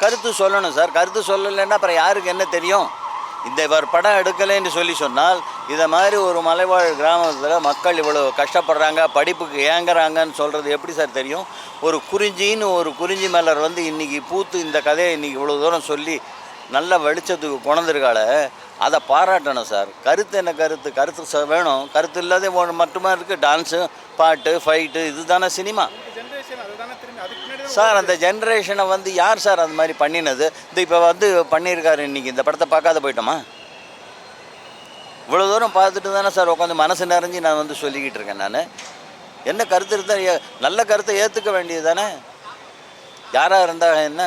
கருத்து சொல்லணும் சார். கருத்து சொல்லலைன்னா அப்புறம் யாருக்கு என்ன தெரியும்? இந்த இவர் படம் எடுக்கலைன்னு சொன்னால் இதை மாதிரி ஒரு மலைவாழ் கிராமத்தில் மக்கள் இவ்வளோ கஷ்டப்படுறாங்க, படிப்புக்கு ஏங்குறாங்கன்னு சொல்கிறது எப்படி சார் தெரியும்? ஒரு குறிஞ்சி மலர் வந்து இன்றைக்கி பூத்து இந்த கதையை இன்றைக்கி இவ்வளோ தூரம் சொல்லி நல்ல வெளிச்சத்துக்கு கொணர்ந்துருக்கால, அதை பாராட்டணும் சார். கருத்து என்ன கருத்து வேணும். கருத்து இல்லாத மட்டுமா இருக்குது. டான்ஸு, பாட்டு, ஃபைட்டு, இது தானே சினிமா சார். அந்த ஜென்ரேஷனை வந்து யார் சார் அந்த மாதிரி பண்ணினது? இது இப்போ வந்து பண்ணியிருக்காரு. இன்றைக்கி இந்த படத்தை பார்க்காத போயிட்டோமா? இவ்வளோ தூரம் பார்த்துட்டு தானே சார் உட்காந்து மனசு நிறைஞ்சி நான் வந்து சொல்லிக்கிட்டு இருக்கேன். நான் என்ன கருத்து இருந்தால் நல்ல கருத்தை ஏற்றுக்க வேண்டியது தானே, யாராக இருந்தால் என்ன?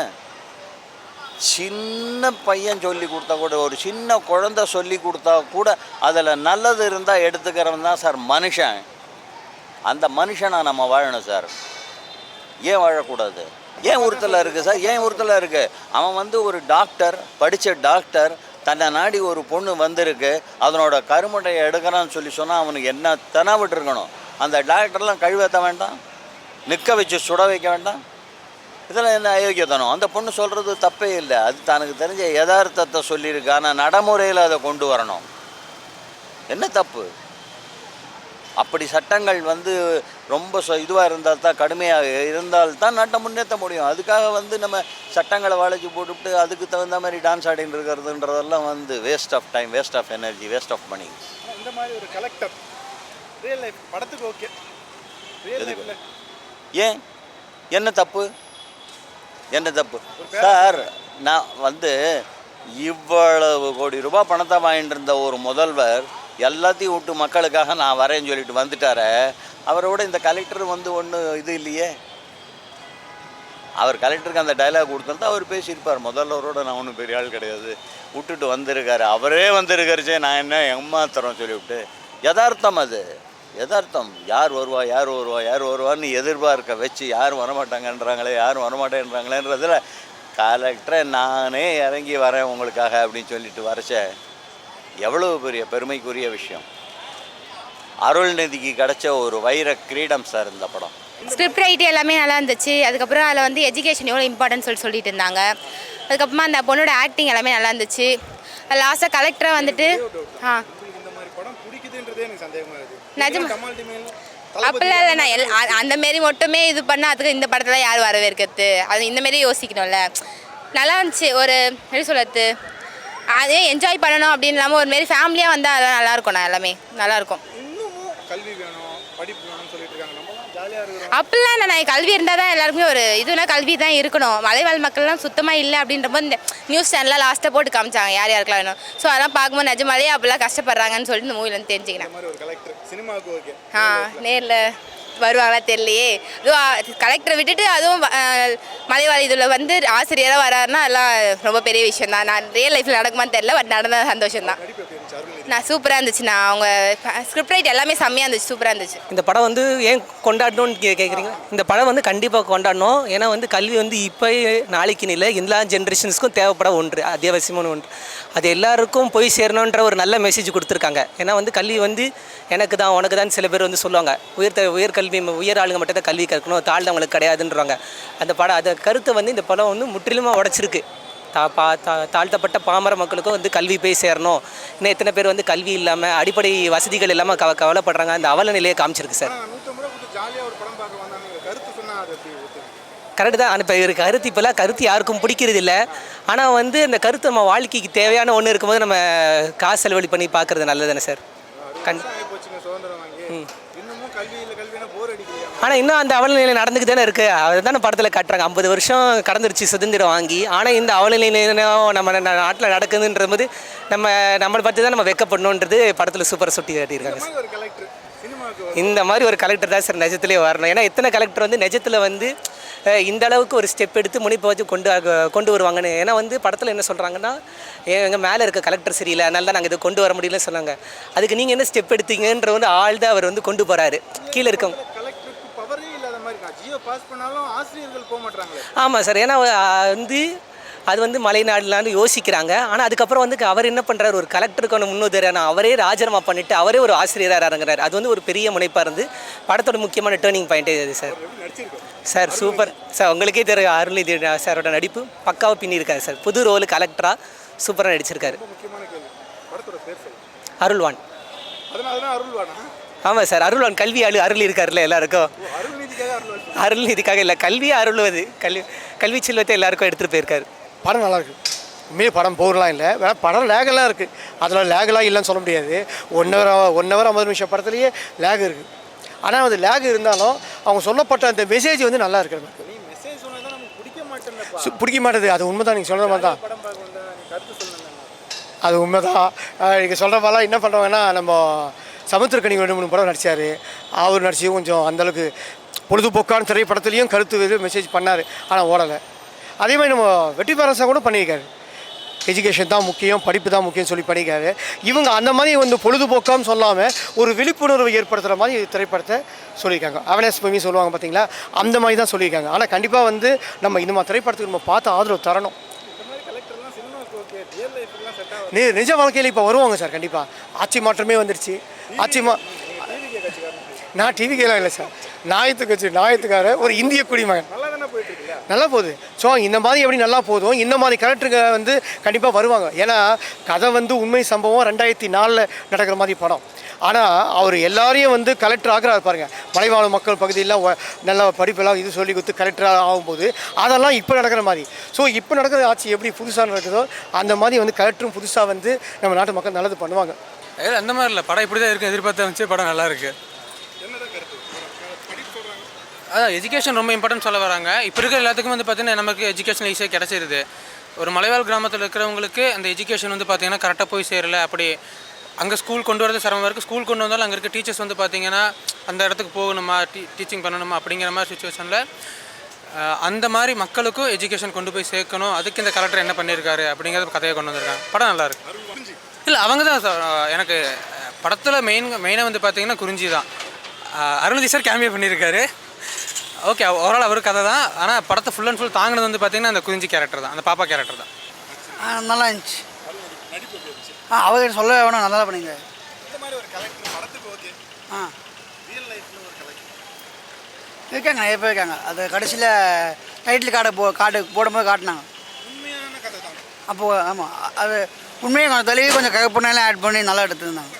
சின்ன பையன் சொல்லி கொடுத்தா கூட, ஒரு சின்ன குழந்தை சொல்லி கொடுத்தா கூட அதில் நல்லது இருந்தால் எடுத்துக்கிறவன் தான் சார் மனுஷன். அந்த மனுஷனை நம்ம வாழணும் சார். ஏன் வாழக்கூடாது? ஏன் உறுத்தலாக இருக்குது சார்? ஏன் உறுத்தலாக இருக்குது? அவன் வந்து ஒரு டாக்டர், படித்த டாக்டர், தன்னை நாடி ஒரு பொண்ணு வந்திருக்கு, அதனோட கருமுட்டையை எடுக்கிறான்னு சொன்னால் அவனுக்கு என்ன தெனாவிட்டு இருக்கணும்? அந்த டாக்டர்லாம் கழுவேற்ற வேண்டாம், நிற்க வச்சு சுட வைக்க வேண்டாம்? இதெல்லாம் என்ன அயோக்கியத்தனம்? அந்த பொண்ணு சொல்கிறது தப்பே இல்லை. அது தனக்கு தெரிஞ்ச யதார்த்தத்தை சொல்லியிருக்கு. ஆனால் நடைமுறையில் அதை கொண்டு வரணும். என்ன தப்பு? அப்படி சட்டங்கள் வந்து ரொம்ப இதுவாக இருந்தால் தான், கடுமையாக இருந்தால்தான் நாட்டை முன்னேற்ற முடியும். அதுக்காக வந்து நம்ம சட்டங்களை வளைச்சி போட்டுவிட்டு அதுக்கு தகுந்த மாதிரி டான்ஸ் ஆடின்னு இருக்கிறதுன்றதெல்லாம் வந்து waste of time, waste of energy, waste of money. இந்த மாதிரி ஒரு கலெக்டர் ரியல் லைஃப் படத்துக்கு ஓகே. ஏன் என்ன தப்பு? என்ன தப்பு சார்? நான் வந்து இவ்வளவு கோடி ரூபாய் பணத்தை வாங்கிட்டு இருந்த ஒரு முதல்வர் எல்லாத்தையும் விட்டு மக்களுக்காக நான் வரேன்னு சொல்லிட்டு வந்துட்டார. அவரோட இந்த கலெக்டர் வந்து ஒன்றும் இது இல்லையே. அவர் கலெக்டருக்கு அந்த டைலாக் கொடுத்தா அவர் பேசியிருப்பார். முதல்வரோட நான் ஒன்றும் பெரிய ஆள் கிடையாது, விட்டுட்டு வந்திருக்காரு. அவரே வந்திருக்காருச்சே, நான் என்ன ஏமாத்துறோம் சொல்லிவிட்டு. யதார்த்தம் அது, யதார்த்தம். யார் வருவான்னு எதிர்பார்க்க வச்சு யாரும் வரமாட்டாங்கன்றாங்களே, யாரும் வரமாட்டேன்றாங்களேன்றதில் கலெக்டரை நானே இறங்கி வரேன் உங்களுக்காக அப்படின்னு சொல்லிட்டு வரைச்ச எவ்வளோ பெரிய பெருமைக்குரிய விஷயம். அருள்நிதிக்கு கிடைச்ச ஒரு வைர கிரீடம் சார் இந்த படம். ஸ்கிரிப்ட் ரைட்டு எல்லாமே நல்லா இருந்துச்சு. அதுக்கப்புறம் அதில் வந்து எஜுகேஷன் எவ்வளோ இம்பார்ட்டன்ட் சொல்லிட்டு இருந்தாங்க. அதுக்கப்புறமா அந்த பொண்ணோட ஆக்டிங் எல்லாமே நல்லா இருந்துச்சு. லாஸ்ட்டாக கலெக்டரை வந்துட்டு அப்படிலாம் இல்லை. நான் அந்தமாரி மட்டுமே இது பண்ணால் அதுக்கு இந்த படத்தில் யார் வரவேற்கிறது? அது இந்தமாரி யோசிக்கணும்ல. நல்லா இருந்துச்சு. ஒரு எப்படி சொல்கிறது, அதே என்ஜாய் பண்ணணும் அப்படின்னு இல்லாமல் ஒரு மாரி ஃபேமிலியாக வந்தால் அதெல்லாம் நல்லாயிருக்கும். எல்லாமே நல்லாயிருக்கும். கல்வி வேணும், படிப்பு வேணும்னு சொல்லிட்டு இருக்காங்க. அப்படிலாம் இல்லை. நான் கல்வி இருந்தால் தான் எல்லாருக்குமே ஒரு இதுனா கல்வி தான் இருக்கணும். மலைவாழ் மக்கள்லாம் சுத்தமாக இல்லை அப்படின்றப்போ இந்த நியூஸ் சேனலில் லாஸ்ட்டாக போட்டு காமிச்சாங்க யார் யாருக்கெல்லாம் வேணும். ஸோ அதெல்லாம் பார்க்கும்போது நிஜமாலே அப்படிலாம் கஷ்டப்படுறாங்கன்னு சொல்லிட்டு இந்த மூவிலேருந்து தெரிஞ்சுக்கினேன். நேரில் வருவாங்களா தெரியலையே. அதுவும் கலெக்டரை விட்டுட்டு அதுவும் மலைவாழ் இதில் வந்து ஆசிரியராக வராருன்னா எல்லாம் ரொம்ப பெரிய விஷயம் தான். நான் ரியல் லைஃப்பில் நடக்குமான்னு தெரியல, பட் நடந்த சந்தோஷம் தான். நான் சூப்பராக இருந்துச்சு. நான் அவங்க ஸ்கிரிப்ட் ரைட் எல்லாமே செம்மையாக இருந்துச்சு, சூப்பராக இருந்துச்சு. இந்த படம் வந்து ஏன் கொண்டாடணும்னு கேட்குறீங்க? இந்த படம் வந்து கண்டிப்பாக கொண்டாடணும். ஏன்னா வந்து கல்வி வந்து இப்போ நாளைக்கு இல்லை, எல்லா ஜென்ரேஷன்ஸுக்கும் தேவைப்பட ஒன்று, அத்தியாவசியமான ஒன்று. அது எல்லாருக்கும் போய் சேரணுன்ற ஒரு நல்ல மெசேஜ் கொடுத்துருக்காங்க. ஏன்னா வந்து கல்வி வந்து எனக்கு தான் உனக்கு தான் சில பேர் வந்து சொல்லுவாங்க. உயர் ஆளுங்க மட்டும் தான் கல்வி கற்கணும், தாழ்ந்தவங்களுக்கு கிடையாதுன்றாங்க. அந்த கருத்தை வந்து இந்த படம் வந்து முற்றிலுமாக உடைச்சிருக்கு. தாழ்த்தப்பட்ட பாமர மக்களுக்கும் வந்து கல்வி போய் சேரணும். இன்னும் எத்தனை பேர் வந்து கல்வி இல்லாமல், அடிப்படை வசதிகள் இல்லாமல் கவலைப்படுறாங்க. அந்த அவல நிலையை காமிச்சிருக்கு சார். கரெக்டு தான். இப்போ இவர் கருத்து இப்போல்லாம் கருத்து யாருக்கும் பிடிக்கிறது இல்லை. ஆனால் வந்து அந்த கருத்து நம்ம வாழ்க்கைக்கு தேவையான ஒன்று இருக்கும்போது நம்ம காசு செலவழி பண்ணி பார்க்குறது நல்லது தானே சார்? ஆனால் இன்னும் அந்த அவலநிலை நடந்துக்கிட்டு தானே இருக்குது. அதை தானே படத்தில் காட்டுறாங்க. 50 வருஷம் கடந்துருச்சு சுதந்திரம் வாங்கி. ஆனால் இந்த அவலநிலை நம்ம நாட்டில் நடக்குதுன்றது நம்மளை பற்றி தான் நம்ம வெக்கப்படணுன்றது படத்தில் சூப்பராக சுட்டி காட்டியிருக்காங்க. இந்த மாதிரி ஒரு கலெக்டர் தான் சார் நிஜத்துலேயே வரணும். ஏன்னா எத்தனை கலெக்டர் வந்து நிஜத்தில் வந்து இந்த அளவுக்கு ஒரு ஸ்டெப் எடுத்து முனைப்பை வச்சு கொண்டு வருவாங்கன்னு. ஏன்னா வந்து படத்தில் என்ன சொல்கிறாங்கன்னா, எங்கள் மேலே இருக்க கலெக்டர் சரியில்லை, அதனால தான் நாங்கள் இதை கொண்டு வர முடியலன்னு சொன்னாங்க. அதுக்கு நீங்கள் என்ன ஸ்டெப் எடுத்தீங்கன்ற வந்து ஆள் தான் அவர் வந்து கொண்டு போகிறாரு. கீழே இருக்கவங்க ஆமாம் சார். ஏன்னா வந்து அது வந்து மலைநாடுலான்னு யோசிக்கிறாங்க. ஆனால் அதுக்கப்புறம் வந்து அவர் என்ன பண்ணுறாரு, ஒரு கலெக்டருக்கான முன்னுதாரணம் அவரே ராஜினாமா பண்ணிவிட்டு அவரே ஒரு ஆசிரியராக இறங்குறாரு. அது வந்து ஒரு பெரிய முனைப்பாக இருந்து படத்தோட முக்கியமான டேர்னிங் பாயிண்ட்டே இது சார். சார் சூப்பர் சார், உங்களுக்கே தெரியும் அருள்நிதி சாரோட நடிப்பு பக்காவாக பின்னிருக்காரு சார். புது ரோலு கலெக்டராக சூப்பராக நடிச்சிருக்காரு. முக்கியமான கேள்வி, படத்தோட பேர் சொல்லு. அருள்வான். அதனால அருள்வானா? ஆமாம் சார், அருள்வான். கல்வி அருள் இருக்காருல்ல எல்லாருக்கும். அருள்நீதிக்காக அருள்வான். அருள்நிதிக்காக இல்லை, கல்வியை அருள்வது. கல்வி செல்வத்தை எல்லாருக்கும் எடுத்துகிட்டு போயிருக்காரு. படம் நல்லாயிருக்கு. உண்மையே படம் போர்லாம் இல்லை, வேணா படம் லேகெல்லாம் இருக்குது. அதில் லேகெல்லாம் இல்லைன்னு சொல்ல முடியாது. 1 ஹவர் 50 நிமிஷம் படத்துலேயே லேக் இருக்குது. ஆனால் அது லேக் இருந்தாலும் அவங்க சொல்லப்பட்ட அந்த மெசேஜ் வந்து நல்லா இருக்குது. நீ மெசேஜ் சொன்னா தான் நமக்கு பிடிக்க மாட்டேன்னுப்பா. பிடிக்க மாட்டேது, அது உண்மை தான். நீங்கள் சொல்கிற மாதிரி தான், படம் பார்க்க வந்தா நீ கருத்து சொல்லணும். அது உண்மை தான். நீங்கள் சொல்கிற மாதிரிலாம் என்ன பண்ணுறாங்கன்னா, நம்ம சமுத்திரக்கனி 2-3 படம் நடித்தார். அவர் நடிச்சு கொஞ்சம் அந்தளவுக்கு பொழுதுபோக்கான திரைப்படத்துலேயும் கருத்து மெசேஜ் பண்ணார், ஆனால் ஓடலை. அதே மாதிரி நம்ம வெற்றிமாறன் சார் கூட பண்ணியிருக்காரு. எஜுகேஷன் தான் முக்கியம், படிப்பு தான் முக்கியம்னு சொல்லி பண்ணியிருக்காரு. இவங்க அந்த மாதிரி வந்து பொழுதுபோக்கான்னு சொல்லாமல் ஒரு விழிப்புணர்வை ஏற்படுத்துகிற மாதிரி திரைப்படத்தை சொல்லியிருக்காங்க. அவேர்னஸ் பண்ணி சொல்லுவாங்க பார்த்தீங்களா, அந்த மாதிரி தான் சொல்லியிருக்காங்க. ஆனால் கண்டிப்பாக வந்து நம்ம இந்த மாதிரி திரைப்படத்துக்கு நம்ம பார்த்து ஆதரவு தரணும். நிஜ வாழ்க்கையில் இப்போ வருவாங்க சார். கண்டிப்பாக ஆட்சி மாற்றமே வந்துடுச்சு. நான் டிவிக்கெல்லாம் இல்லை சார், நாயத்துக்காரர் ஒரு இந்திய குடிமகன். நல்லா போகுது. ஸோ இந்த மாதிரி எப்படி நல்லா போதும், இந்த மாதிரி கலெக்டருங்க வந்து கண்டிப்பாக வருவாங்க. ஏன்னா கதை வந்து உண்மை சம்பவம் 2004 நடக்கிற மாதிரி படம். ஆனால் அவர் எல்லாரையும் வந்து கலெக்டர் ஆகிறாரு பாருங்க. மலைவாழ் மக்கள் பகுதியில் நல்ல படிப்பெல்லாம் இது சொல்லி கொடுத்து கலெக்டராக ஆகும்போது அதெல்லாம் இப்போ நடக்கிற மாதிரி. ஸோ இப்போ நடக்கிற ஆட்சி எப்படி புதுசாக நடக்குதோ அந்த மாதிரி வந்து கலெக்டரும் புதுசாக வந்து நம்ம நாட்டு மக்கள் நல்லது பண்ணுவாங்க. அந்த மாதிரி இல்லை, படம் இப்படி தான் இருக்குது. எதிர்பார்த்து வந்துச்சு, படம் நல்லா இருக்குது. அதான் எஜுகேஷன் ரொம்ப இம்பார்ட்டன்ட் சொல்ல வராங்க. இப்போ இருக்கிற எல்லாத்துக்கும் வந்து பார்த்திங்கன்னா நமக்கு எஜுகேஷன் ஈஸியாக கிடச்சிருது. ஒரு மலைவாழ் கிராமத்தில் இருக்கிறவங்களுக்கு அந்த எஜுகேஷன் வந்து பார்த்திங்கன்னா கரெக்டாக போய் சேரல. அப்படி அங்கே ஸ்கூல் கொண்டு வரது சிரமமாக இருக்குது. ஸ்கூல் கொண்டு வந்தாலும் அங்கே இருக்க டீச்சர்ஸ் வந்து பார்த்திங்கன்னா அந்த இடத்துக்கு போகணுமா, டீச்சிங் பண்ணணுமா அப்படிங்கிற மாதிரி சுச்சுவேஷனில் அந்த மாதிரி மக்களுக்கும் எஜுகேஷன் கொண்டு போய் சேர்க்கணும். அதுக்கு இந்த கலெக்டர் என்ன பண்ணியிருக்காரு அப்படிங்கிறத கதையை கொண்டு வந்திருக்காங்க. படம் நல்லாயிருக்கு. இல்லை அவங்க தான் சார். எனக்கு படத்தில் மெயினாக வந்து பார்த்திங்கன்னா குறிஞ்சி தான். அருள்நிதி சார் கேமியோ பண்ணியிருக்காரு. ஓகே, ஓவரால் அவர் கதை தான். ஆனால் படத்தை ஃபுல் அண்ட் ஃபுல் தாங்கினது வந்து பார்த்திங்கன்னா அந்த குறிஞ்சி கேரக்டர் தான், அந்த பாப்பா கேரக்டர் தான். நல்லா இருந்துச்சு. அவங்க சொல்ல வேணும், நல்லா பண்ணிங்க. இருக்காங்க, நிறைய பேர் இருக்காங்க. அது கடைசியில் டைட்டில் கார்டு போடும்போது காட்டினாங்க. அப்போது ஆமாம், அது உண்மையாக கொஞ்சம் தெளிவு கொஞ்சம் ககப்புண்ணெல்லாம் ஆட் பண்ணி நல்லா எடுத்துருந்தாங்க.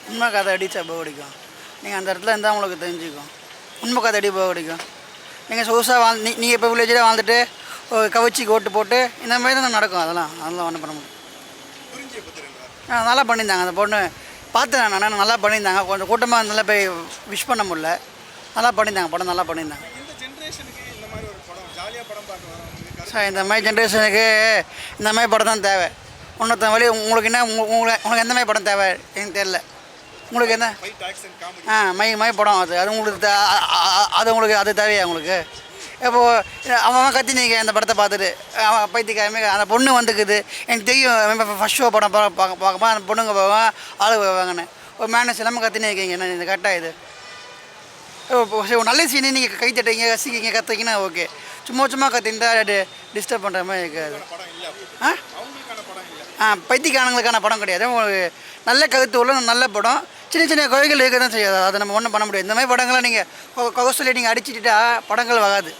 உண்மை கதை அடித்தா போக அடிக்கும். நீங்கள் அந்த இடத்துல இருந்தால் உங்களுக்கு தெரிஞ்சுக்கும். உண்மை கதை அடி போக அடிக்கும். நீங்கள் சொகுசாக நீங்கள் இப்போ வில்லேஜில் வாழ்ந்துட்டு கவச்சிக்கு ஓட்டு போட்டு இந்த மாதிரி தான் நடக்கும். அதெல்லாம் ஒன்றும் பண்ண முடியும். நல்லா பண்ணியிருந்தாங்க. அந்த பொண்ணு பார்த்தேன் நான், நல்லா பண்ணியிருந்தாங்க. கொஞ்சம் கூட்டமாக நல்லா போய் விஷ் பண்ண முடியல. நல்லா பண்ணியிருந்தாங்க, படம் நல்லா பண்ணியிருந்தாங்க. சார் இந்த மாதிரி ஜென்ரேஷனுக்கு இந்த மாதிரி படம் தான் தேவை. இன்னொருத்த வழி உங்களுக்கு என்ன, உங்களுக்கு எந்த மாதிரி படம் தேவை எனக்கு தெரியல. உங்களுக்கு என்ன மை படம் அது உங்களுக்கு அது உங்களுக்கு அது தேவையா உங்களுக்கு? இப்போது அவன் கத்தி நீங்கள் அந்த படத்தை பார்த்துட்டு அவன் பைத்தியக்காரமே அந்த பொண்ணு வந்துக்குது. எனக்கு தெரியும் ஃபஸ்ட் ஷோ படம் பார்க்கப்போ அந்த பொண்ணுங்க போவான், ஆளு போவாங்கன்னு. ஒரு மேனேஜ் இல்லாமல் கத்தினே இருக்கீங்க. என்ன இந்த கரெக்டாக இது நல்ல சீனு நீங்கள் கை தட்டுறீங்க, ரசிக்கிங்க, கற்றுக்கிங்கன்னா ஓகே. சும்மா கத்தின்ட்டா டிஸ்டர்ப் பண்ணுற மாதிரி இருக்காது. பைத்தியக்காரங்களுக்கான படம் கிடையாது. உங்களுக்கு நல்ல கருத்து உள்ள நல்ல படம். சின்ன குறைகள் இருக்க தான் செய்யாது. அதை நம்ம ஒன்றும் பண்ண முடியாது. இந்த மாதிரி படங்களை நீங்கள் கொகை சொல்லி நீங்கள் அடிச்சுட்டா படங்கள் வராது.